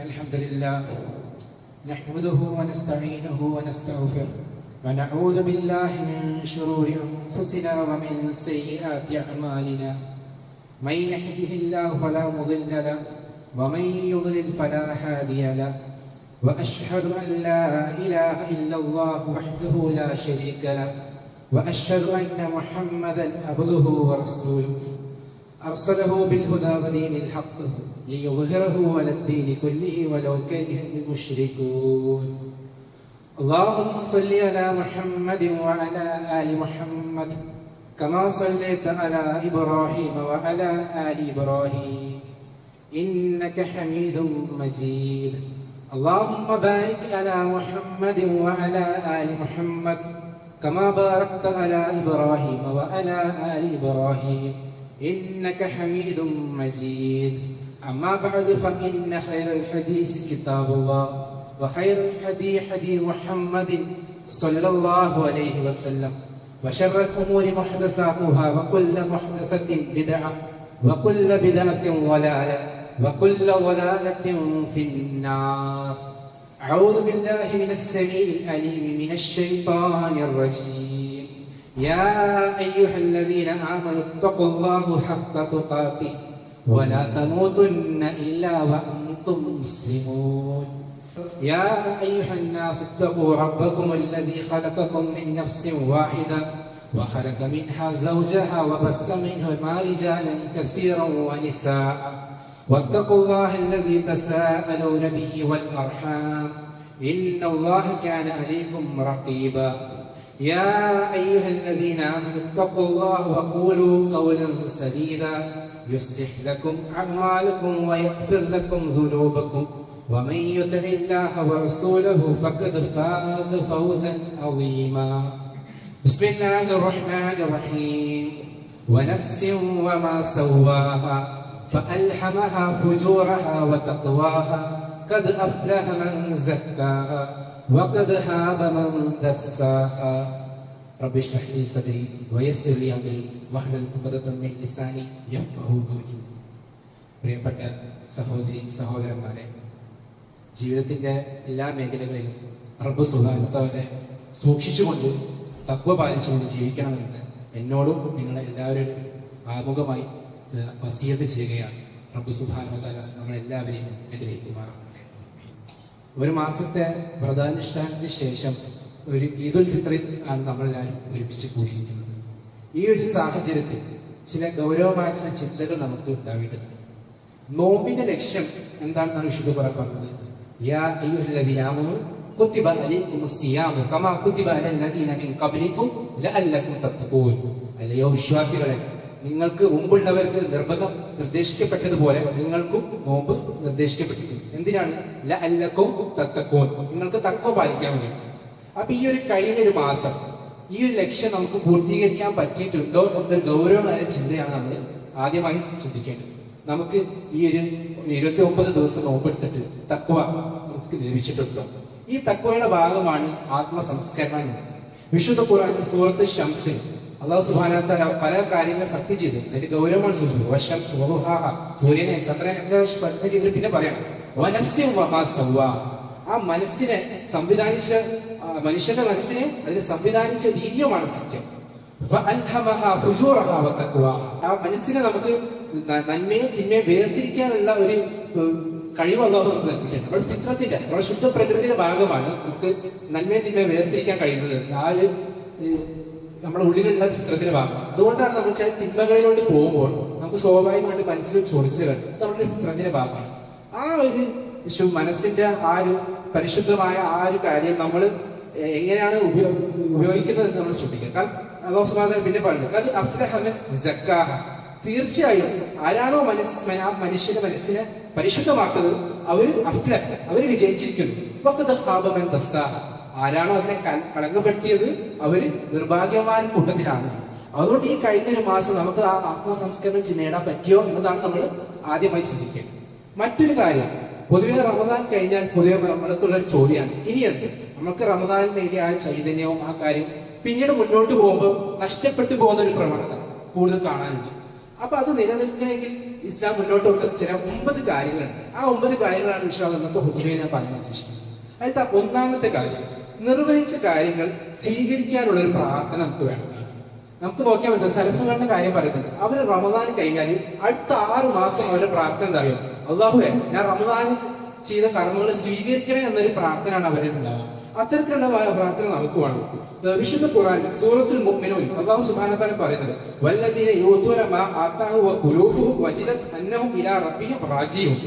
الحمد لله نحمده ونستعينه ونستغفره ونعوذ بالله من شرور أنفسنا ومن سيئات أعمالنا من يهده الله فلا مضل له ومن يضلل فلا هادي له وأشهد أن لا إله إلا الله وحده لا شريك له وأشهد أن محمدا عبده ورسوله أرسله بالهدى ودين الحق ليظهره على الدين كله ولو كره المشركون اللهم صل على محمد وعلى آل محمد كما صليت على إبراهيم وعلى آل إبراهيم إنك حميد مجيد اللهم بارك على محمد وعلى آل محمد كما باركت على إبراهيم وعلى آل إبراهيم إنك حميد مجيد أما بعد فإن خير الحديث كتاب الله وخير الهدي هدي محمد صلى الله عليه وسلم وشر الأمور محدثاتها وكل محدثة بدعة وكل بدعة ضلالة وكل ضلالة في النار أعوذ بالله من السميع العليم من الشيطان الرجيم يا أيها الذين آمنوا اتقوا الله حق تقاته ولا تموتن إلا وأنتم مسلمون يا أيها الناس اتقوا ربكم الذي خلقكم من نفس واحدة وخلق منها زوجها وبث منهما رجالا كثيرا ونساء واتقوا الله الذي تساءلون به والأرحام إن الله كان عليكم رقيبا يا أيها الذين آمنوا اتقوا الله وقولوا قولا سديدا يصلح لكم أعمالكم ويغفر لكم ذنوبكم ومن يطع الله ورسوله فقد فاز فوزا عظيما بسم الله الرحمن الرحيم ونفس وما سواها فألهمها فجورها وتقواها قد أفلح من زكاها وقد خاب من دساها رب اشرح لي صدري ويسر لي أمري واحلل عقدة من لساني يفقهوا قولي. പ്രിയപ്പെട്ട സഹോദരി സഹോദരന്മാരെ, ജീവിതത്തിന്റെ എല്ലാ മേഖലകളിലും റബ്ബ് സുബ്ഹാനഹു വതആല സൂക്ഷിച്ചുകൊണ്ട് തഖ്വ പാലിച്ചുകൊണ്ട് ജീവിക്കണമെന്ന് എന്നോടും നിങ്ങളെ എല്ലാവരും ആമുഖമായി വസിയത്ത് ചെയ്യുകയാണ്. റബ്ബ് സുബ്ഹാനഹു വതആല നമ്മളെല്ലാവരെയും അനുഗ്രഹിക്കുമാറാകട്ടെ. ഒരു മാസത്തെ വ്രതാനുഷ്ഠാനത്തിന് ശേഷം ഒരു ഈദുൽ ഫിത്റിൽ ആണ് നമ്മളെല്ലാവരും ഒരുമിച്ച് കൂടിയിരിക്കുന്നത്. ഈ ഒരു സാഹചര്യത്തിൽ ചില ഗൗരവമായ ചില ചിന്തകൾ നമുക്ക് ഉണ്ടാവേണ്ടതുണ്ട്. നോമ്പിന്റെ ലക്ഷ്യം എന്താണെന്നാണ് വിശുദ്ധ ഖുർആൻ പറഞ്ഞത്. യാ അയ്യുഹല്ലദീന ആമനൂ കുതിബ അലൈക്കുമുസ് സിയാമു കമാ കുതിബ അലൽ ലദീന മിൻ ഖബ്ലികും ലഅല്ലകും തത്തഖൂൻ. അല്ലയോ വിശ്വാസികളെ, നിങ്ങൾക്ക് മുമ്പുള്ളവർക്ക് നിർബന്ധം നിർദ്ദേശിക്കപ്പെട്ടതുപോലെ നിങ്ങൾക്കും നോമ്പ് നിർദ്ദേശിക്കപ്പെട്ടിട്ടുണ്ട്. എന്തിനാണ്? ലഅല്ലകും തത്തഖൂൻ, നിങ്ങൾക്ക് തഖ്വ പാലിക്കാൻ വേണ്ടി. അപ്പൊ ഈ ഒരു കഴിഞ്ഞ ഒരു മാസം ഈ ഒരു ലക്ഷ്യം നമുക്ക് പൂർത്തീകരിക്കാൻ പറ്റിയിട്ടുണ്ടോ എന്നൊരു ഗൗരവമായ ചിന്തയാണ് നമ്മൾ ആദ്യമായി ചിന്തിക്കേണ്ടത്. നമുക്ക് ഈ ഒരു 29 ദിവസം നോമ്പെടുത്തിട്ട് തഖ്വ നമുക്ക് ലഭിച്ചിട്ടുണ്ടോ? ഈ തഖ്വയുടെ ഭാഗമാണ് ആത്മസംസ്കരണം. വിശുദ്ധ ഖുർആനിൽ സൂറത്ത് ശംസിൽ അല്ലാഹു സുബ്ഹാനഹു വ തആല പല കാര്യങ്ങൾ സത്യം ചെയ്തു. അതിന്റെ ഗൗരവമാണ് സൂര്യനെ ചന്ദ്രനെ സത്യം ചെയ്തിട്ട് പിന്നെ പറയണം വനഫ്സിൻ വമാ സവ്വാ. ആ മനസ്സിനെ സംവിധാനിച്ച മനുഷ്യന്റെ മനസ്സിനെ അതിനെ സംവിധാനിച്ച രീതിയുമാണ് സത്യം. ആ മനസ്സിനെ നമുക്ക് നന്മയും തിന്മയും വേർതിരിക്കാനുള്ള ഒരു കഴിവ് അല്ലാഹു നൽകിയിട്ടുണ്ട്. നമ്മുടെ ഫിത്രത്തിന്റെ നമ്മുടെ ശുദ്ധ പ്രകൃതിയുടെ ഭാഗമാണ് നമുക്ക് നന്മയും തിന്മയും വേർതിരിക്കാൻ കഴിയുന്നത്. ആ ഒരു നമ്മുടെ ഉള്ളിലുള്ള ഫിത്രത്തിന്റെ ഭാഗം. അതുകൊണ്ടാണ് നമ്മൾ ചില തിന്മകളിലോട്ട് പോകുമ്പോൾ നമുക്ക് സ്വാഭാവികമായിട്ട് മനസ്സിൽ ചോദിച്ചു വരും. നമ്മുടെ ഫിത്രത്തിന്റെ ഭാഗമാണ്. ആ ഒരു മനസ്സിന്റെ ആ ഒരു പരിശുദ്ധമായ ആ ഒരു കാര്യം നമ്മൾ എങ്ങനെയാണ് ഉപയോഗിക്കുന്നത് എന്ന് നമ്മൾ ശ്രദ്ധിക്കുക. കാരണം അല്ലാഹു സുബ്ഹാനഹു വ തആല പിന്നെ പറയുന്നത് അത് അഫ്ലഹ മൻ സക്കാഹ. തീർച്ചയായും ആരാണോ ആ മനുഷ്യന്റെ മനസ്സിനെ പരിശുദ്ധമാക്കുന്നത് അവർ അഫ്ലഹ, അവർ വിജയിച്ചിരിക്കുന്നു. വഖദ് ഖാബ മൻ ദസ്സാഹ. ആരാണോ അതിനെ കളങ്കപ്പെടുത്തിയത് അവര് നിർഭാഗ്യവാൻ കൂട്ടത്തിലാണ്. അതുകൊണ്ട് ഈ കഴിഞ്ഞ ഒരു മാസം നമുക്ക് ആ ആത്മസംസ്കരണം നേടാൻ പറ്റിയോ എന്നതാണ് നമ്മൾ ആദ്യമായി ചിന്തിക്കേണ്ടത്. മറ്റൊരു കാര്യം, പൊതുവെ റമദാൻ കഴിഞ്ഞാൽ പൊതുവെ നമ്മൾക്കുള്ള ഒരു ചോദ്യമാണ്, ഇനി എന്ത്? നമുക്ക് റമദാനിൽ നേടിയ ആ ചൈതന്യവും ആ കാര്യം പിന്നീട് മുന്നോട്ട് പോകുമ്പോൾ നഷ്ടപ്പെട്ടു പോകുന്ന ഒരു പ്രവണത കൂടുതൽ കാണാനുണ്ട്. അപ്പൊ അത് നിലനിൽക്കണമെങ്കിൽ ഇസ്ലാം മുന്നോട്ട് വെക്കുന്ന ചില 9 കാര്യങ്ങളുണ്ട്. ആ 9 കാര്യങ്ങളാണ് ഇൻഷാല്ലാഹ് ഇന്നത്തെ ഹുതുബയിൽ ഞാൻ പറയാൻ ഉദ്ദേശിക്കുന്നത്. അതിലത്തെ ഒന്നാമത്തെ കാര്യം, നിർവഹിച്ച കാര്യങ്ങൾ സ്വീകരിക്കാനുള്ള ഒരു പ്രാർത്ഥന നമുക്ക് വേണം. നമുക്ക് നോക്കിയാൽ മനസ്സിലാവും, സലഫുകളുടെ കാര്യം പറയുന്നത് അവര് റമദാൻ കഴിഞ്ഞാൽ അടുത്ത 6 മാസം അവരുടെ പ്രാർത്ഥന എന്താ അറിയോ? അള്ളാഹുവേ, ഞാൻ റമദാൻ ചെയ്ത കർമ്മങ്ങൾ സ്വീകരിക്കണേ എന്നൊരു പ്രാർത്ഥനയാണ് അവരിൽ ഉണ്ടാവുക. അത്തരത്തിലുള്ള പ്രാർത്ഥന നമുക്ക് വേണം. വിശുദ്ധ ഖുർആൻ സൂറത്തുൽ മുഅ്മിനൂൻ അല്ലാഹു സുബ്ഹാനഹു വ തആല പറയുന്നത് വല്ലദീന യൂതൂന മാ ആതാഹു വ ഖുലൂബുഹും വജിലത് അന്നഹും ഇലാ റബ്ബിഹിം റാജിഊൻ.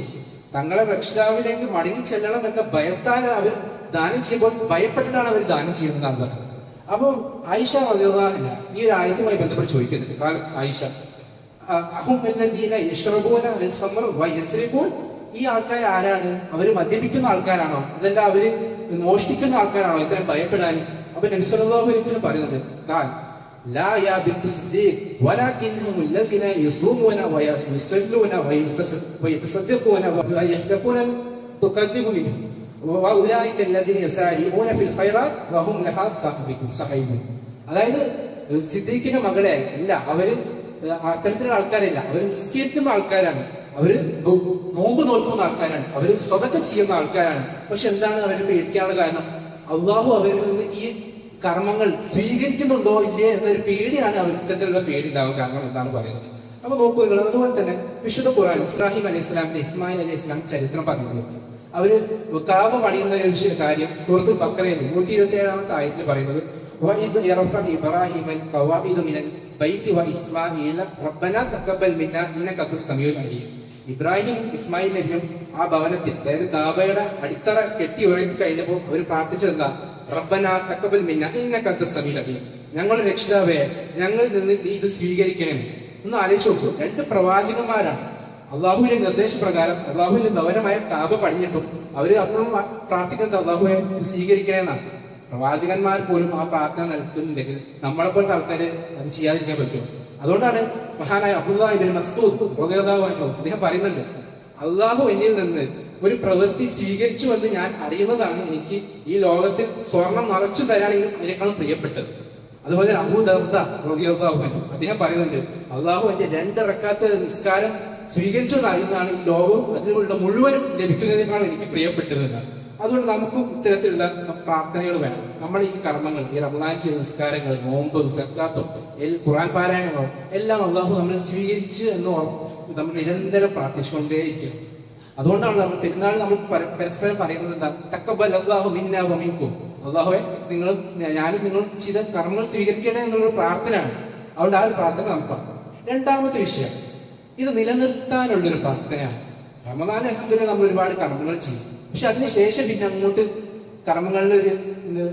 തങ്ങളെ രക്ഷിതാവിലേക്ക് മടങ്ങി ചെല്ലണം എന്ന ഭയത്താൽ അവർ ദാനം ചെയ്യുമ്പോൾ ഭയപ്പെട്ടിട്ടാണ് അവർ ദാനം ചെയ്യുന്നതാണ് പറഞ്ഞത്. അപ്പോൾ ആയിഷ റളിയല്ലാഹു അൻഹ ഈ ഒരു ആയത്തുമായി ബന്ധപ്പെട്ട് ചോദിക്കുന്നുണ്ട്. ആയിഷ അഹും അല്ലദീന യശ്റബൂന അൽ ഖമർ വ യസ്രിഖൂൻ. ഈ ആൾക്കാർ ആരാണ്? അവര് മദ്യപിക്കുന്ന ആൾക്കാരാണോ, അതല്ല അവര് മോഷ്ടിക്കുന്ന ആൾക്കാരാണോ ഇത്രയും ഭയപ്പെടാൻ? അപ്പൊ നബി സല്ലല്ലാഹു അലൈഹി വസല്ലം പറയുന്നത് ലാ യാ ബിൻത് സിദ്ദീഖ് വലാകിന്നഹും അല്ലദീന യസൂമൂന വയസ്വല്ലൂന വയതസദ്ദഖൂന വയഹ്തഖൂന തുകദ്ദിബു മിൻഹു വഉലൈക അല്ലദീന യസാരിഊന ഫിൽ ഖൈറാത്ത് വഹും ലഹാ സഹീബൂൻ. അതായത് സിദ്ദീഖിന്റെ മകളെ അല്ല, അവര് അത്തരത്തിലുള്ള ആൾക്കാരല്ല, അവര് നിസ്കരിക്കുന്ന ആൾക്കാരാണ്, അവര് നോമ്പ് നോക്കുന്ന ആൾക്കാരാണ്, അവര് സ്വതക്ക ചെയ്യുന്ന ആൾക്കാരാണ്. പക്ഷെ എന്താണ് അവര് പേടിക്കാനുള്ള കാരണം? അള്ളാഹു അവരിൽ നിന്ന് ഈ കർമ്മങ്ങൾ സ്വീകരിക്കുന്നുണ്ടോ ഇല്ലേ എന്നൊരു പേടിയാണ് അവർക്ക് ഇത്തരത്തിലുള്ള പേടി ഉണ്ടാവാൻ കാരണം എന്നാണ് പറയുന്നത്. അപ്പൊ നോക്കൂ നിങ്ങൾ, അതുപോലെ തന്നെ വിശുദ്ധ ഖുർആൻ ഇബ്രാഹിം അലൈഹി ഇസ്ലാമിന്റെ ഇസ്മായിൽ അലൈഹി ഇസ്ലാം ചരിത്രം പറയുന്നത് അവര് കാബ പണിയുന്ന ഒരു കാര്യം സൂറത്തുൽ ബഖറയിൽ 127-ാമത്തെ ആയത്തിൽ പറയുന്നത് വഇദ് യറഫഅ ഇബ്രാഹിമൽ ഖവാഇദ മിനൽ ബൈത്തി വഇസ്മാഈല റബ്ബനാ തഖബ്ബൽ മിന്നാ ഇന്നക അൻതസ് സമീഉൽ അലീം. ഇബ്രാഹിം ഇസ്മായിൽ നബിയും ആ ഭവനത്തിൽ, അതായത് കാബയുടെ അടിത്തറ കെട്ടി ഉയർത്തി കഴിഞ്ഞപ്പോൾ അവർ പ്രാർത്ഥിച്ചത് എന്താ? റബ്ബനാ തഖബ്ബൽ മിന്നാ ഇന്നക അൻതസ് സമീഉൽ അലീം. ഞങ്ങളുടെ രക്ഷിതാവേ, ഞങ്ങളിൽ നിന്ന് നീ ഇത് സ്വീകരിക്കണം. ഒന്ന് ആലോചിച്ച് നോക്കൂ, 2 പ്രവാചകന്മാരാണ്. അള്ളാഹുവിന്റെ നിർദ്ദേശപ്രകാരം അള്ളാഹുവിന്റെ ഭവനമായ കാബ പണിഞ്ഞിട്ടും അവര് അപ്പോഴും പ്രാർത്ഥിക്കുന്നത് അള്ളാഹുവെ സ്വീകരിക്കണമെന്നാണ്. പ്രവാചകന്മാർ പോലും ആ പ്രാർത്ഥന നടത്തുന്നുണ്ടെങ്കിൽ നമ്മളെപ്പോലത്തെ ആൾക്കാര് അത് ചെയ്യാതിരിക്കാൻ പറ്റും. അതുകൊണ്ടാണ് മഹാനായ അബ്ദുല്ലാഹ് ഇബ്നു മസ്ഊദ് റളിയല്ലാഹു അൻഹു അദ്ദേഹം പറയുന്നുണ്ട്, അള്ളാഹു എന്നിൽ നിന്ന് ഒരു പ്രവൃത്തി സ്വീകരിച്ചു എന്ന് ഞാൻ അറിയുന്നതാണ് എനിക്ക് ഈ ലോകത്തിൽ സ്വർണം നിറച്ചു തരാണെങ്കിൽ അതിനേക്കാളും പ്രിയപ്പെട്ടത്. അതുപോലെ അബൂ ദർദ റളിയല്ലാഹു അൻഹു അദ്ദേഹം പറയുന്നുണ്ട്, അള്ളാഹു എന്റെ 2 റക്അത്ത് നിസ്കാരം സ്വീകരിച്ചതായിരുന്നാണ് ഈ ലോകം അതിലുള്ള മുഴുവനും ലഭിക്കുന്നതിനേക്കാളും എനിക്ക് പ്രിയപ്പെട്ടത്. അതുകൊണ്ട് നമുക്കും ഇത്തരത്തിലുള്ള പ്രാർത്ഥനകൾ വേണം. നമ്മുടെ ഈ കർമ്മങ്ങൾ, ഈ റമദാൻ ചെയ്ത നിസ്കാരങ്ങൾ, നോമ്പ്, സക്കാത്തോ, ഖുർആൻ പാരായണങ്ങളോ എല്ലാം അള്ളാഹു നമ്മൾ സ്വീകരിച്ച് എന്ന് നമ്മൾ നിരന്തരം പ്രാർത്ഥിച്ചുകൊണ്ടേയിരിക്കും. അതുകൊണ്ടാണ് നമ്മൾ പെരുന്നാൾ നമ്മൾ പരസ്പരം പറയുന്നത് എന്താ? തഖബ്ബൽ അല്ലാഹു മിന്നാ വ മിൻകും. അള്ളാഹുവെ, ഞാനും നിങ്ങൾ ചെയ്ത കർമ്മങ്ങൾ സ്വീകരിക്കണേ എന്നുള്ള പ്രാർത്ഥനയാണ്. അതുകൊണ്ട് ആ ഒരു പ്രാർത്ഥന നമുക്കാണ്. 2-ാമത്തെ വിഷയം, ഇത് നിലനിർത്താനുള്ളൊരു പ്രാർത്ഥനയാണ്. റമദാൻ അൽഹംദുലില്ലാഹ് നമ്മൾ ഒരുപാട് കർമ്മങ്ങൾ ചെയ്യും, പക്ഷെ അതിനുശേഷം പിന്നെ അങ്ങോട്ട് കർമ്മങ്ങളിൽ ഒരു